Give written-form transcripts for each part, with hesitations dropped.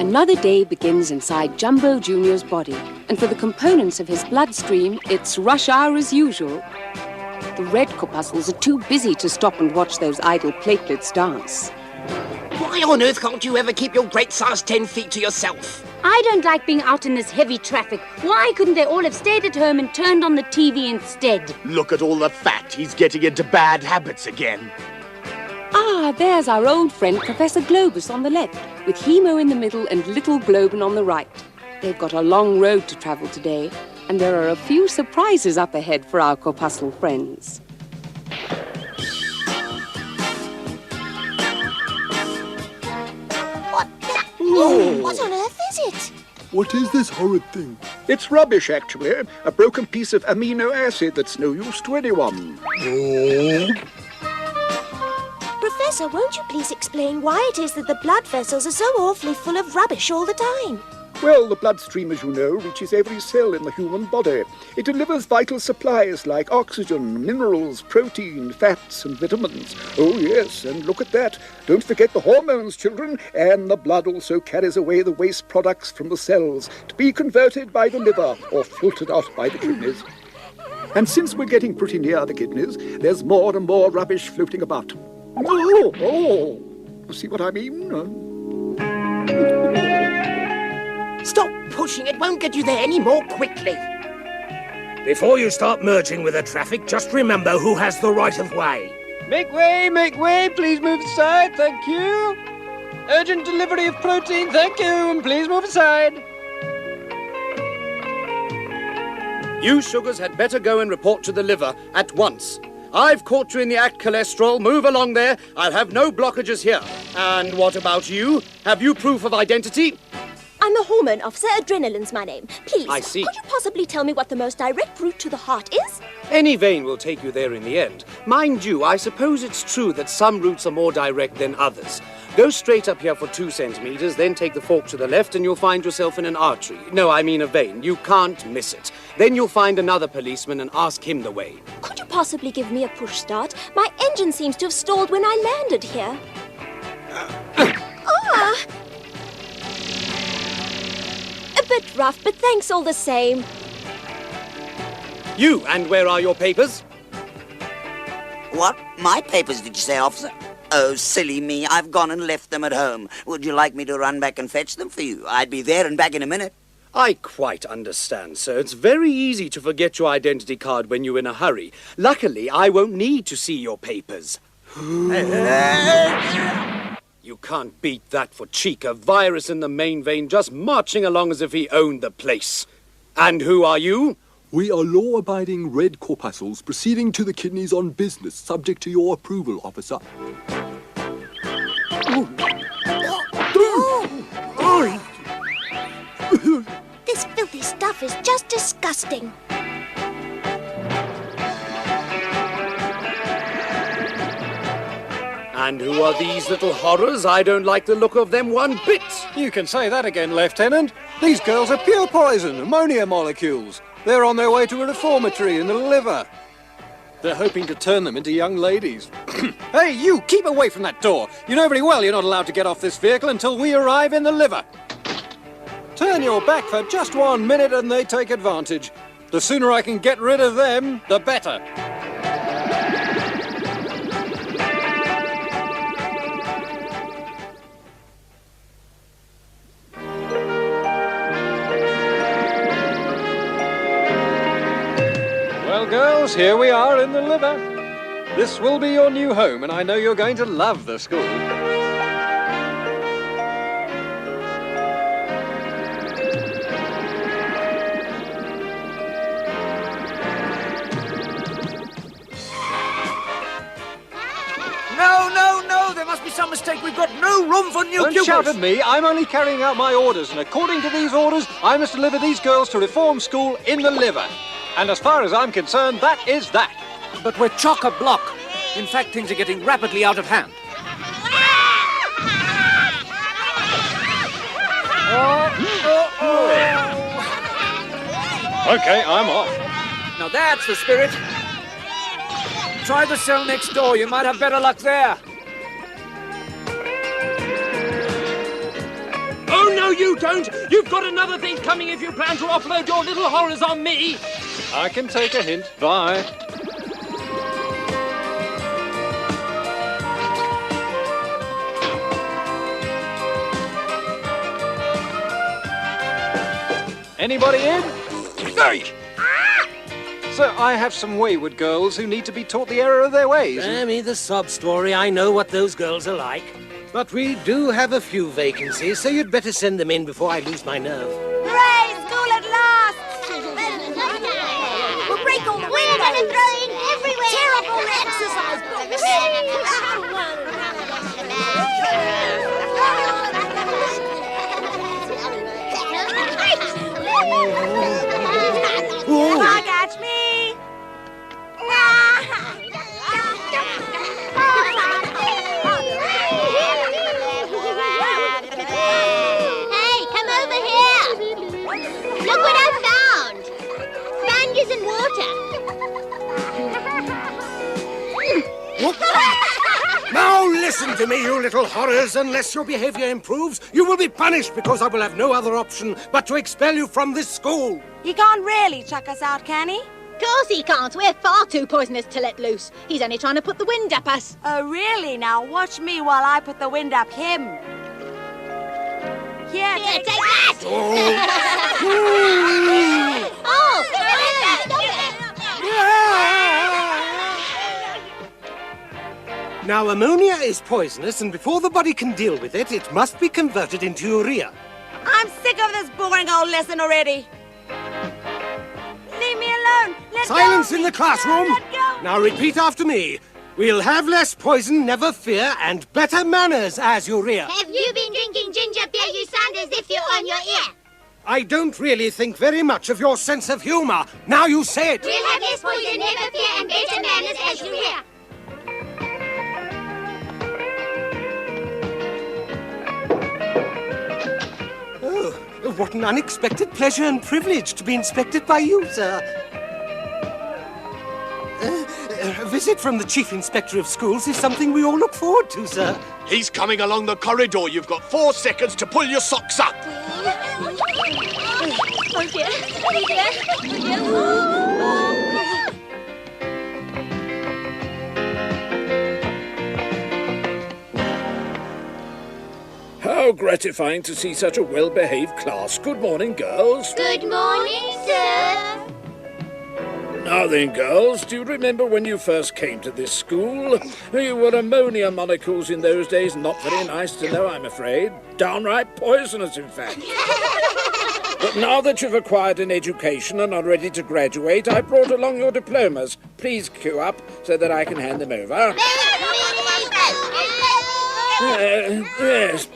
Another day begins inside Jumbo Jr.'s body, and for the components of his bloodstream, it's rush hour as usual. The red corpuscles are too busy to stop and watch those idle platelets dance. Why on earth can't you ever keep your great-sized 10 feet to yourself? I don't like being out in this heavy traffic. Why couldn't they all have stayed at home and turned on the TV instead? Look at all the fat. He's getting into bad habits again. Ah, there's our old friend Professor Globus on the left, with Hemo in the middle and Little Globen on the right. They've got a long road to travel today, and there are a few surprises up ahead for our corpuscle friends. What on earth is it? What is this horrid thing? It's rubbish, actually. A broken piece of amino acid that's no use to anyone. Oh. Professor, won't you please explain why it is that the blood vessels are so awfully full of rubbish all the time? Well, the bloodstream, as you know, reaches every cell in the human body. It delivers vital supplies like oxygen, minerals, protein, fats, and vitamins. Oh, yes, and look at that. Don't forget the hormones, children. And the blood also carries away the waste products from the cells to be converted by the liver or filtered out by the kidneys. And since we're getting pretty near the kidneys, there's more and more rubbish floating about. Oh! See what I mean? Stop pushing, it won't get you there any more quickly. Before you start merging with the traffic, just remember who has the right of way. Make way, please move aside, thank you. Urgent delivery of protein, thank you, and please move aside. You sugars had better go and report to the liver at once. I've caught you in the act, cholesterol. Move along there. I'll have no blockages here. And what about you? Have you proof of identity? I'm a hormone officer. Adrenaline's my name. Please, I see. Could you possibly tell me what the most direct route to the heart is? Any vein will take you there in the end. Mind you, I suppose it's true that some routes are more direct than others. Go straight up here for 2 centimeters, then take the fork to the left and you'll find yourself in an artery. No, I mean a vein. You can't miss it. Then you'll find another policeman and ask him the way. Could you possibly give me a push start? My engine seems to have stalled when I landed here. A bit rough, but thanks all the same. You, and where are your papers? What? My papers, did you say, officer? Oh, silly me. I've gone and left them at home. Would you like me to run back and fetch them for you? I'd be there and back in a minute. I quite understand, sir. It's very easy to forget your identity card when you're in a hurry. Luckily, I won't need to see your papers. You can't beat that for cheek. A virus in the main vein just marching along as if he owned the place. And who are you? We are law-abiding red corpuscles proceeding to the kidneys on business, subject to your approval, officer. This filthy stuff is just disgusting. And who are these little horrors? I don't like the look of them one bit. You can say that again, Lieutenant. These girls are pure poison, ammonia molecules. They're on their way to a reformatory in the liver. They're hoping to turn them into young ladies. Hey, you, keep away from that door. You know very well you're not allowed to get off this vehicle until we arrive in the liver. Turn your back for just 1 minute and they take advantage. The sooner I can get rid of them, the better. Well, girls, here we are in the liver. This will be your new home, and I know you're going to love the school. No, there must be some mistake. We've got no room for new Don't pupils. shout at me. I'm only carrying out my orders, and according to these orders, I must deliver these girls to reform school in the liver. And as far as I'm concerned, that is that. But we're chock-a-block. In fact, things are getting rapidly out of hand. Okay, I'm off. Now that's the spirit. Try the cell next door. You might have better luck there. Oh, no! No, you don't! You've got another thing coming if you plan to offload your little horrors on me! I can take a hint. Bye. Anybody in? Hey! Sir, I have some wayward girls who need to be taught the error of their ways. Spare me the sob story. I know what those girls are like. But we do have a few vacancies, so you'd better send them in before I lose my nerve. Hooray! School at last! We'll break all the windows! We're going to throw in everywhere! Tear up all the exercise books! Come on, catch me! Hey, come over here! Look what I found! Sponges and water. Now listen to me, you little horrors. Unless your behavior improves, you will be punished because I will have no other option but to expel you from this school. He can't really chuck us out, can he? Of course he can't. We're far too poisonous to let loose. He's only trying to put the wind up us. Oh, really? Now watch me while I put the wind up him. Here, Here, take take that! Now, ammonia is poisonous, and before the body can deal with it, it must be converted into urea. I'm sick of this boring old lesson already. Leave me alone. Let Silence go. in the classroom. Let go. Now repeat after me. We'll have less poison, never fear, and better manners as urea. Have you been drinking ginger beer? You sound as if you're on your ear. I don't really think very much of your sense of humor. Now you say it. We'll have less poison, never fear, and better manners as urea. Oh, what an unexpected pleasure and privilege to be inspected by you, sir. A visit from the Chief Inspector of Schools is something we all look forward to, sir. He's coming along the corridor. You've got 4 seconds to pull your socks up. Oh dear. How gratifying to see such a well-behaved class. Good morning, girls. Good morning, sir. Now then, girls, do you remember when you first came to this school? You were ammonia molecules in those days. Not very nice to know, I'm afraid. Downright poisonous, in fact. But now that you've acquired an education and are ready to graduate, I brought along your diplomas. Please queue up so that I can hand them over. Yes.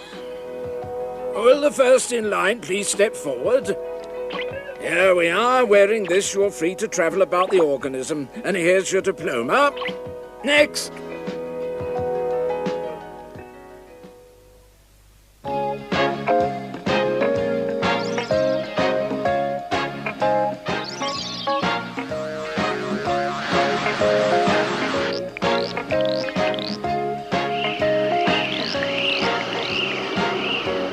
Will the first in line please step forward? Here we are. Wearing this, you're free to travel about the organism. And here's your diploma. Next.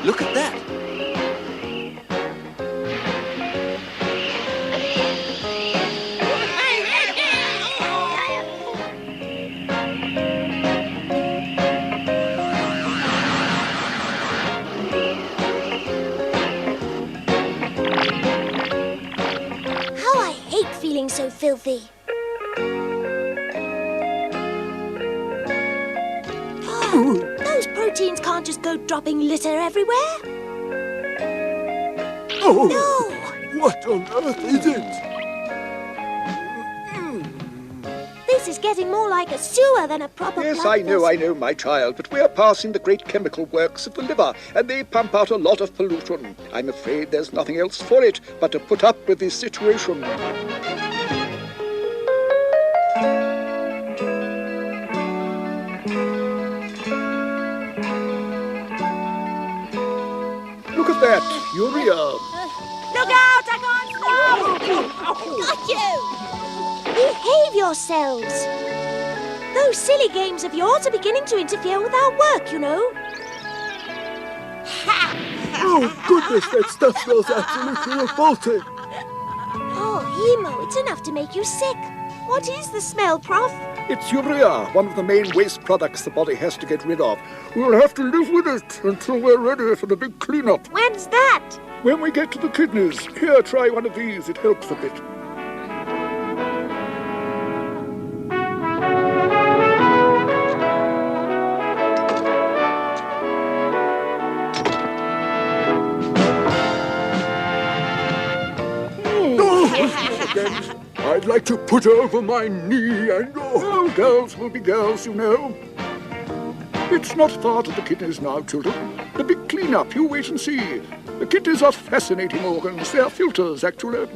Look at that. How I hate feeling so filthy. Oh, those proteins can't just go dropping litter everywhere. Oh, No! what on earth is it? This is getting more like a sewer than a proper Yes, blood I know, my child, but we're passing the great chemical works of the liver, and they pump out a lot of pollution. I'm afraid there's nothing else for it but to put up with this situation. Look at that, urea. Look out! I can't stop! Got you! Behave yourselves! Those silly games of yours are beginning to interfere with our work, you know. Ha! Oh, goodness, that stuff smells absolutely revolting. Oh, Hemo, it's enough to make you sick. What is the smell, Prof? It's urea, one of the main waste products the body has to get rid of. We'll have to live with it until we're ready for the big cleanup. When's that? When we get to the kidneys, here, try one of these. It helps a bit. I'd like to put over my knee and... Oh, girls will be girls, you know. It's not far to the kidneys now, children. The big clean-up, you wait and see. The kidneys are fascinating organs. They're filters, actually.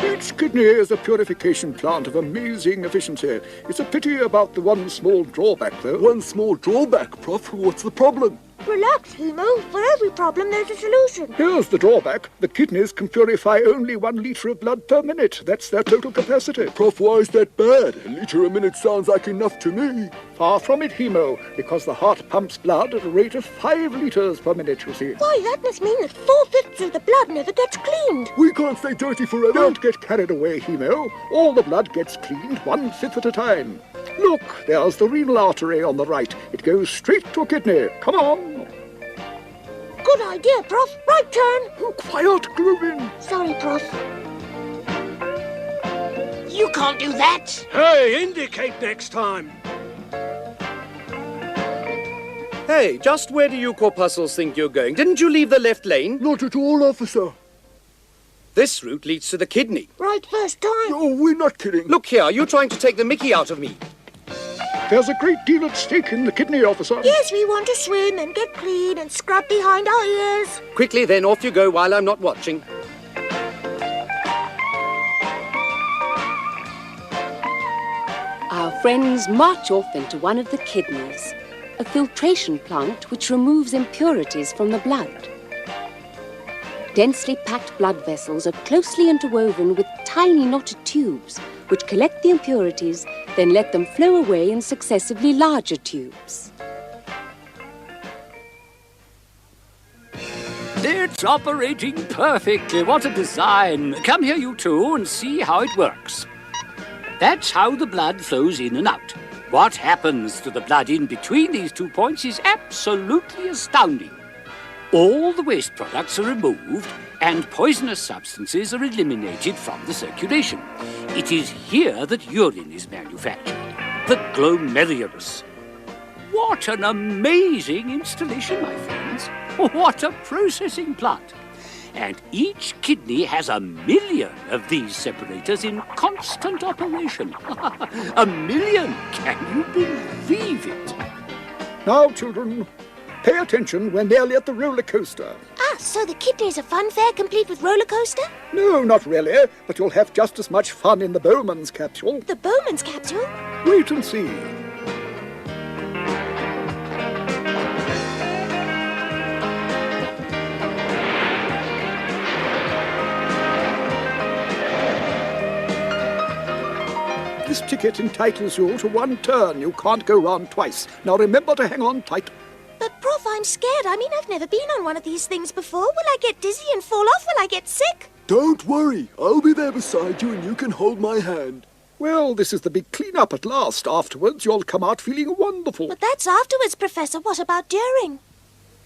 Each kidney is a purification plant of amazing efficiency. It's a pity about the one small drawback, though. One small drawback, Prof. What's the problem? Relax, Hemo. For every problem, there's a solution. Here's the drawback. The kidneys can purify only 1 litre of blood per minute. That's their total capacity. Prof, why is that bad? A litre a minute sounds like enough to me. Far from it, Hemo, because the heart pumps blood at a rate of 5 litres per minute, you see. Why, that must mean that 4/5 of the blood never gets cleaned. We can't stay dirty forever. Don't get carried away, Hemo. All the blood gets cleaned 1/5 at a time. Look, there's the renal artery on the right. It goes straight to a kidney. Come on. Good idea, Prof. Right turn. Oh, quiet, Globin. Sorry, Prof. You can't do that. Hey, indicate next time. Hey, just where do you corpuscles think you're going? Didn't you leave the left lane? Not at all, officer. This route leads to the kidney. Right first time. Oh, we're not kidding. Look here, you're trying to take the mickey out of me. There's a great deal at stake in the kidney, officer. Yes, we want to swim and get clean and scrub behind our ears. Quickly then, off you go while I'm not watching. Our friends march off into one of the kidneys, a filtration plant which removes impurities from the blood. Densely packed blood vessels are closely interwoven with tiny knotted tubes which collect the impurities, then let them flow away in successively larger tubes. It's operating perfectly. What a design. Come here, you two, and see how it works. That's how the blood flows in and out. What happens to the blood in between these 2 points is absolutely astounding. All the waste products are removed and poisonous substances are eliminated from the circulation. It is here that urine is manufactured, the glomerulus. What an amazing installation, my friends. What a processing plant. And each kidney has 1 million of these separators in constant operation. 1 million! Can you believe it? Now, children, pay attention. We're nearly at the roller coaster. Ah, so the kidney's a fun fair complete with roller coaster? No, not really, but you'll have just as much fun in the Bowman's capsule. The Bowman's capsule? Wait and see. This ticket entitles you to 1 turn. You can't go round twice. Now remember to hang on tight. But, Prof, I'm scared. I mean, I've never been on one of these things before. Will I get dizzy and fall off? Will I get sick? Don't worry. I'll be there beside you and you can hold my hand. Well, this is the big clean-up at last. Afterwards, you'll come out feeling wonderful. But that's afterwards, Professor. What about during?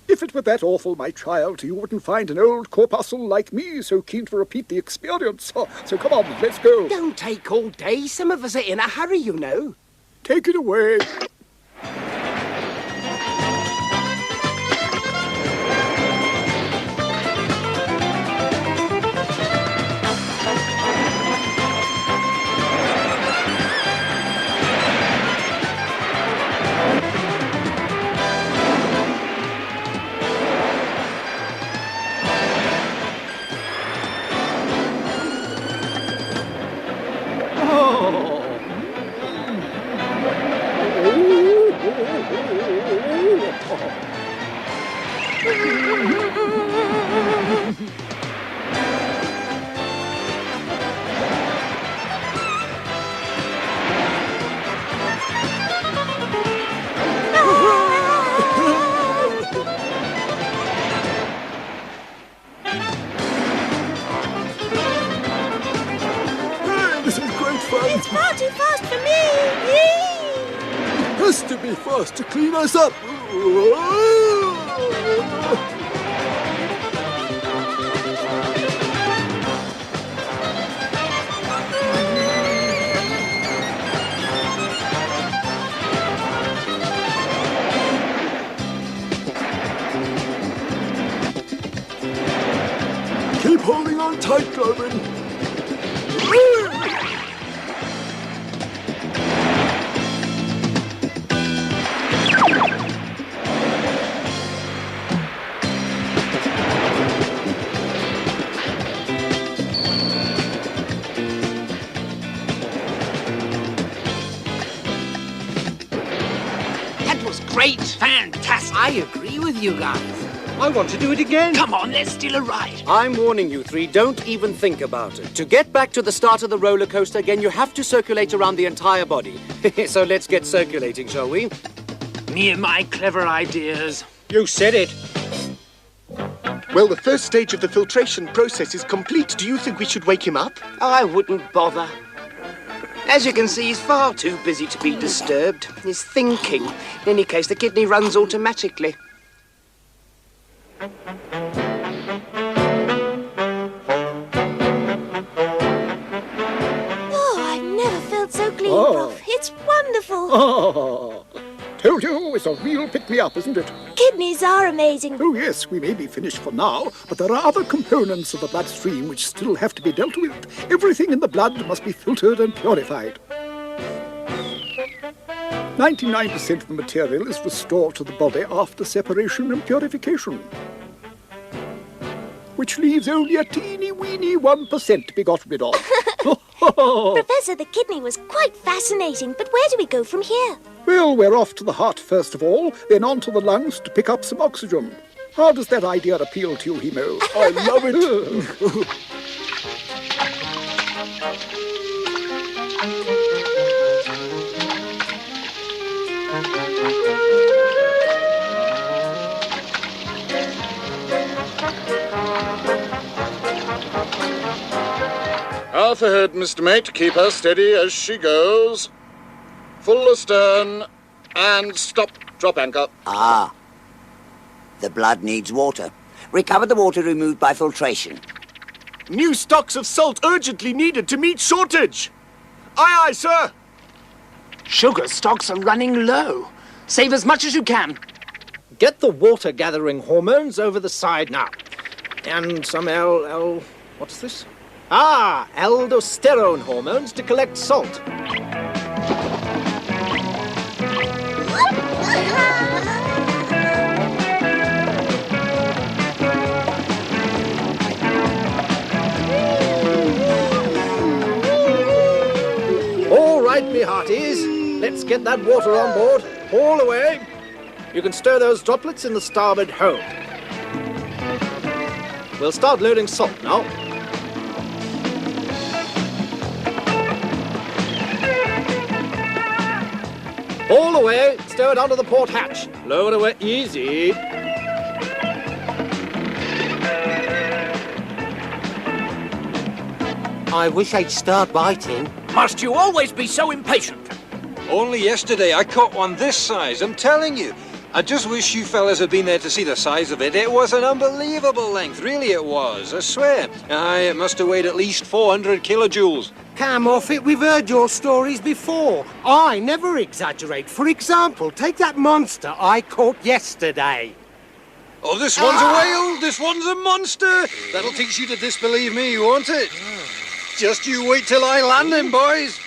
If it were that awful, my child, you wouldn't find an old corpuscle like me so keen to repeat the experience. So come on, let's go. Don't take all day. Some of us are in a hurry, you know. Take it away. fun. It's far too fast for me. It has to be fast to clean us up. Keep holding on tight, Globin. That was great. Fantastic. I agree with you guys. I want to do it again. Come on, there's still a ride. I'm warning you three, don't even think about it. To get back to the start of the roller coaster again, you have to circulate around the entire body. So let's get circulating, shall we? Me and my clever ideas. You said it. Well, the first stage of the filtration process is complete. Do you think we should wake him up? I wouldn't bother. As you can see, he's far too busy to be disturbed. He's thinking. In any case, the kidney runs automatically. Oh, I've never felt so clean, Oh. Puff. It's wonderful. Oh, told you, it's a real pick-me-up, isn't it? Kidneys are amazing. Oh, yes, we may be finished for now, but there are other components of the bloodstream which still have to be dealt with. Everything in the blood must be filtered and purified. 99% of the material is restored to the body after separation and purification, which leaves only a teeny-weeny 1% to be got rid of. Professor, the kidney was quite fascinating, but where do we go from here? Well, we're off to the heart first of all, then on to the lungs to pick up some oxygen. How does that idea appeal to you, Hemo? I love it. Half ahead, Mr. Mate. Keep her steady as she goes. Full astern. And stop. Drop anchor. Ah. The blood needs water. Recover the water removed by filtration. New stocks of salt urgently needed to meet shortage. Aye, aye, sir. Sugar stocks are running low. Save as much as you can. Get the water-gathering hormones over the side now. And some what's this? Ah, aldosterone hormones to collect salt. All right, me hearties. Let's get that water on board. Haul away. You can stow those droplets in the starboard hold. We'll start loading salt now. Haul away, stow it onto the port hatch. Lower it away, easy. I wish I'd start biting. Must you always be so impatient? Only yesterday I caught one this size, I'm telling you. I just wish you fellas had been there to see the size of it. It was an unbelievable length, really it was, I swear. Aye, it must have weighed at least 400 kilojoules. Come off it, we've heard your stories before. I never exaggerate. For example, take that monster I caught yesterday. Oh, this one's a whale, this one's a monster. That'll teach you to disbelieve me, won't it? Just you wait till I land him, boys.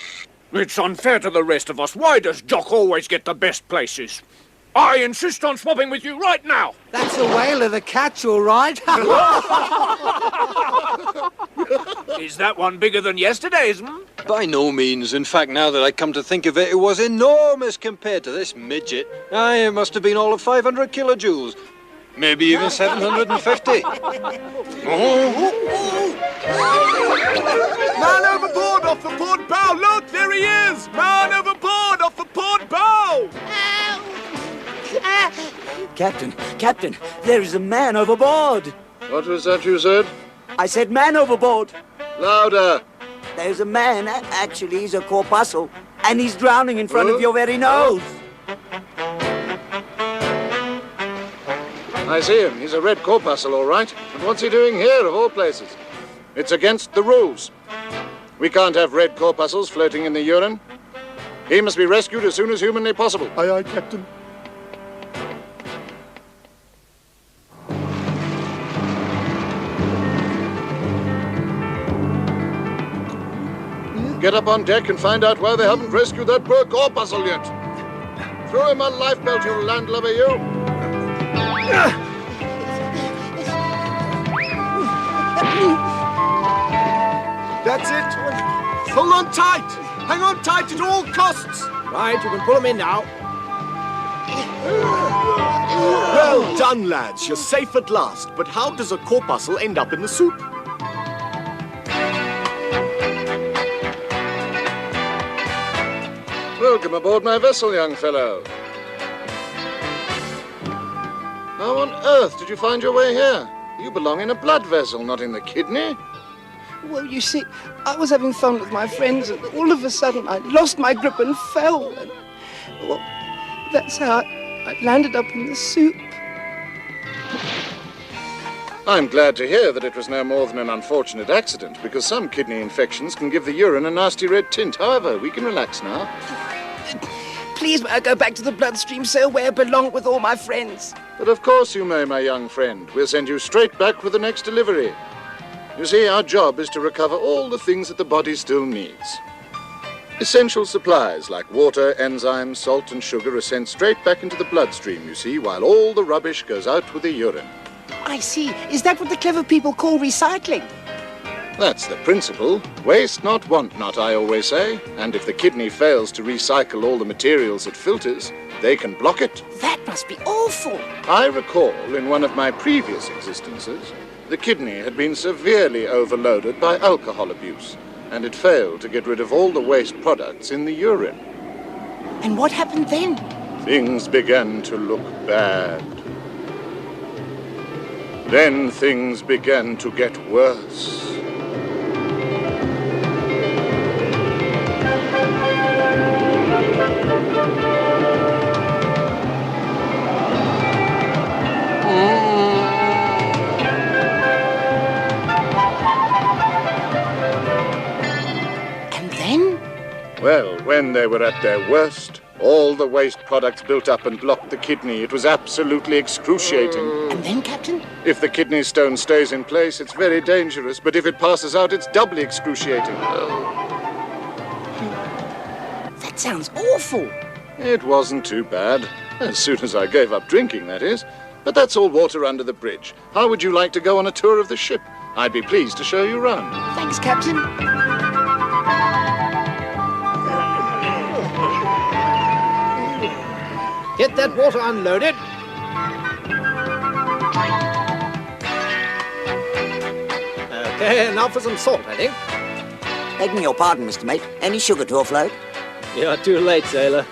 It's unfair to the rest of us. Why does Jock always get the best places? I insist on swapping with you right now. That's a whale of a catch, all right. Is that one bigger than yesterday's? By no means. In fact, now that I come to think of it, it was enormous compared to this midget. Aye, it must have been all of 500 kilojoules. Maybe even 750. Man overboard off the port bow! Look, there he is! Man overboard off the port bow! Captain, there is a man overboard. What was that you said? I said man overboard. Louder. There's a man, actually, he's a corpuscle, and he's drowning in front of your very nose. I see him. He's a red corpuscle, all right. And what's he doing here, of all places? It's against the rules. We can't have red corpuscles floating in the urine. He must be rescued as soon as humanly possible. Aye, aye, Captain. Get up on deck and find out why they haven't rescued that poor corpuscle yet. Throw him a lifebelt, you landlubber, you! That's it. Hold on tight. Hang on tight at all costs. Right, you can pull them in now. Well done, lads. You're safe at last. But how does a corpuscle end up in the soup? Welcome aboard my vessel, young fellow. How on earth did you find your way here? You belong in a blood vessel, not in the kidney. Well, you see, I was having fun with my friends, and all of a sudden I lost my grip and fell. And, well, that's how I landed up in the soup. I'm glad to hear that it was no more than an unfortunate accident, because some kidney infections can give the urine a nasty red tint. However, we can relax now. Please, may I go back to the bloodstream cell where I belong with all my friends? But of course you may, my young friend. We'll send you straight back with the next delivery. You see, our job is to recover all the things that the body still needs. Essential supplies like water, enzymes, salt and sugar are sent straight back into the bloodstream, you see, while all the rubbish goes out with the urine. I see. Is that what the clever people call recycling? That's the principle. Waste not, want not, I always say. And if the kidney fails to recycle all the materials it filters, they can block it. That must be awful. I recall in one of my previous existences, the kidney had been severely overloaded by alcohol abuse, and it failed to get rid of all the waste products in the urine. And what happened then? Things began to look bad. Then things began to get worse. And then? Well, when they were at their worst, all the waste products built up and blocked the kidney. It was absolutely excruciating. And then, Captain? If the kidney stone stays in place, it's very dangerous. But if it passes out, it's doubly excruciating. That sounds awful. It wasn't too bad. As soon as I gave up drinking, that is. But that's all water under the bridge. How would you like to go on a tour of the ship? I'd be pleased to show you around. Thanks, Captain. Get that water unloaded. Okay, now for some salt, I think. Begging your pardon, Mr. Mate. Any sugar to offload? You're too late, sailor.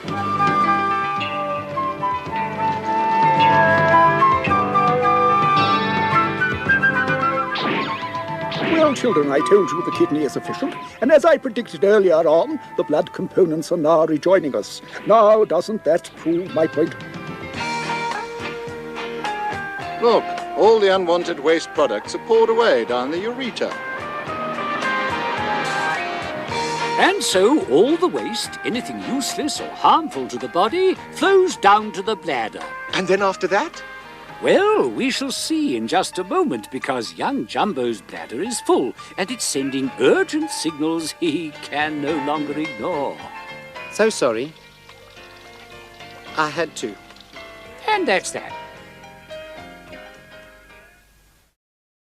Well, children, I told you the kidney is efficient, and as I predicted earlier on, the blood components are now rejoining us. Now, doesn't that prove my point? Look, all the unwanted waste products are poured away down the ureter. And so all the waste, anything useless or harmful to the body, flows down to the bladder. And then after that? Well, we shall see in just a moment, because young Jumbo's bladder is full, and it's sending urgent signals he can no longer ignore. So sorry. I had to. And that's that.